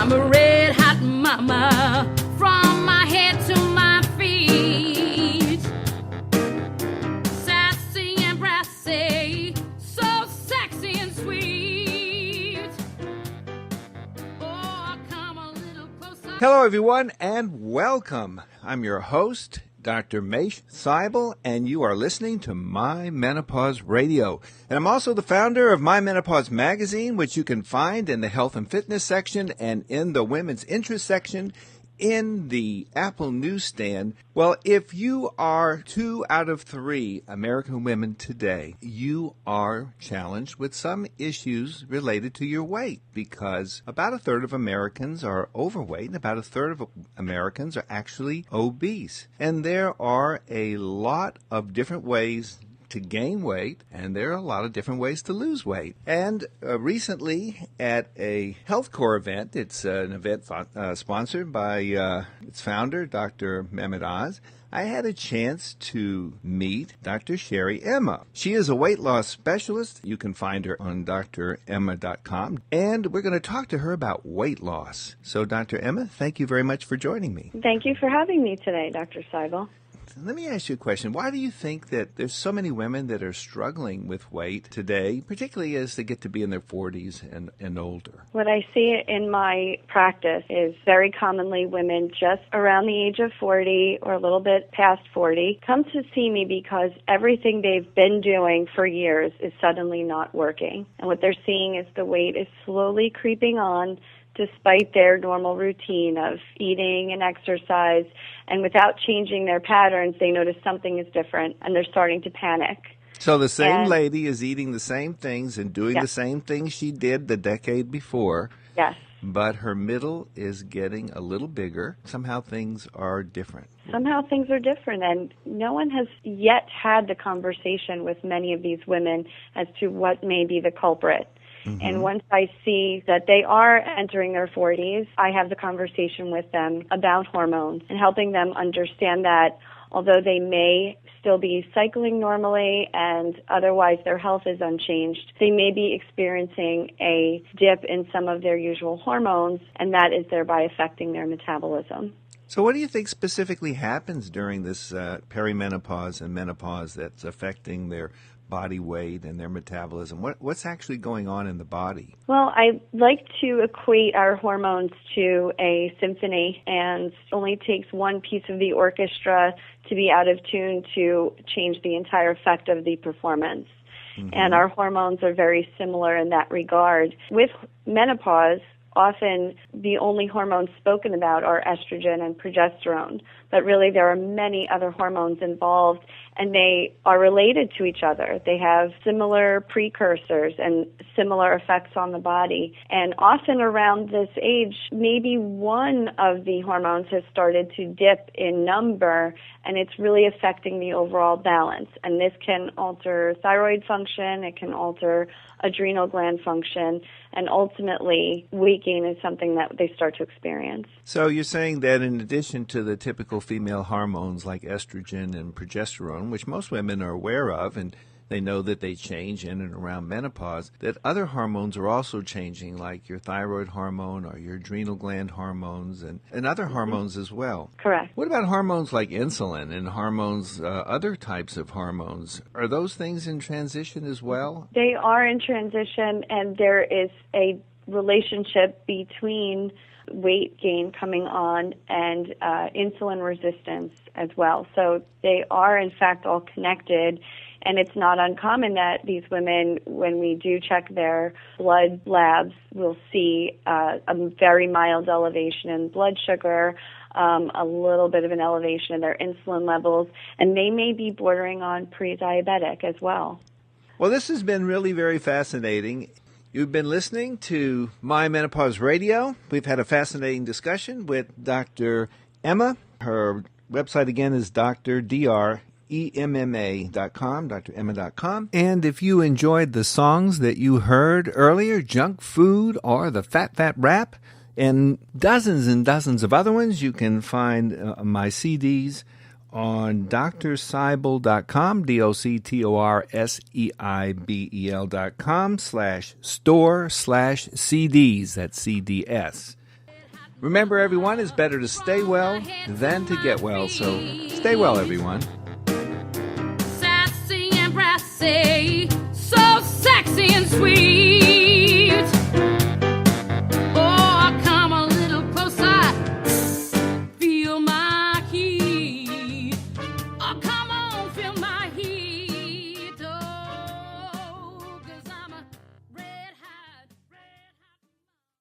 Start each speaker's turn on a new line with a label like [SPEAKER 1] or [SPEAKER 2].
[SPEAKER 1] I'm a red hot mama from my head to my feet. Sassy and brassy, so sexy and sweet. Oh, come a little closer.
[SPEAKER 2] Hello, everyone, and welcome. I'm your host, Dr. Mache Seibel, and you are listening to My Menopause Radio. And I'm also the founder of My Menopause Magazine, which you can find in the health and fitness section and in the women's interest section in the Apple newsstand. Well, if you are 2 out of 3 American women today, you are challenged with some issues related to your weight, because about a third of Americans are overweight and about a third of Americans are actually obese. And there are a lot of different ways to gain weight, and there are a lot of different ways to lose weight. And recently at a Health Corps event, it's an event sponsored by its founder, Dr. Mehmet Oz, I had a chance to meet Dr. Sheri Emma. She is a weight loss specialist. You can find her on dremma.com. And we're going to talk to her about weight loss. So, Dr. Emma, thank you very much for joining me.
[SPEAKER 3] Thank you for having me today, Dr. Seibel.
[SPEAKER 2] Let me ask you a question. Why do you think that there's so many women that are struggling with weight today, particularly as they get to be in their 40s and older?
[SPEAKER 3] What I see in my practice is very commonly women just around the age of 40 or a little bit past 40 come to see me because everything they've been doing for years is suddenly not working. And what they're seeing is the weight is slowly creeping on despite their normal routine of eating and exercise, and without changing their patterns, they notice something is different, and they're starting to panic.
[SPEAKER 2] So the same lady is eating the same things and doing
[SPEAKER 3] Yes.
[SPEAKER 2] the same things she did the decade before,
[SPEAKER 3] Yes.
[SPEAKER 2] but her middle is getting a little bigger. Somehow things are different.
[SPEAKER 3] Somehow things are different, and no one has yet had the conversation with many of these women as to what may be the culprit. Mm-hmm. And once I see that they are entering their 40s, I have the conversation with them about hormones and helping them understand that although they may still be cycling normally and otherwise their health is unchanged, they may be experiencing a dip in some of their usual hormones, and that is thereby affecting their metabolism.
[SPEAKER 2] So what do you think specifically happens during this perimenopause and menopause that's affecting their body weight and their metabolism? What's actually going on in the body?
[SPEAKER 3] Well, I like to equate our hormones to a symphony, and it only takes one piece of the orchestra to be out of tune to change the entire effect of the performance. Mm-hmm. And our hormones are very similar in that regard. With menopause, often the only hormones spoken about are estrogen and progesterone, but really there are many other hormones involved, and they are related to each other. They have similar precursors and similar effects on the body. And often around this age, maybe one of the hormones has started to dip in number, and it's really affecting the overall balance. And this can alter thyroid function, it can alter adrenal gland function, and ultimately weight gain is something that they start to experience.
[SPEAKER 2] So you're saying that in addition to the typical female hormones like estrogen and progesterone, which most women are aware of, and they know that they change in and around menopause, that other hormones are also changing, like your thyroid hormone or your adrenal gland hormones and other hormones as well.
[SPEAKER 3] Correct.
[SPEAKER 2] What about hormones like insulin and hormones, other types of hormones? Are those things in transition as well?
[SPEAKER 3] They are in transition, and there is a relationship between weight gain coming on and insulin resistance as well. So they are, in fact, all connected. And it's not uncommon that these women, when we do check their blood labs, will see a very mild elevation in blood sugar, a little bit of an elevation in their insulin levels, and they may be bordering on pre-diabetic as well.
[SPEAKER 2] Well, this has been really very fascinating. You've been listening to My Menopause Radio. We've had a fascinating discussion with Dr. Emma. Her website again is dremma.com, dremma.com. And if you enjoyed the songs that you heard earlier, Junk Food or the Fat Fat Rap, and dozens of other ones, you can find my CDs on drseibel.com, doctorseibel.com /store/CDs. That's CDS. Remember, everyone, it's better to stay well than to get well. So stay well, everyone.
[SPEAKER 1] Sassy and brassy, so sexy and sweet.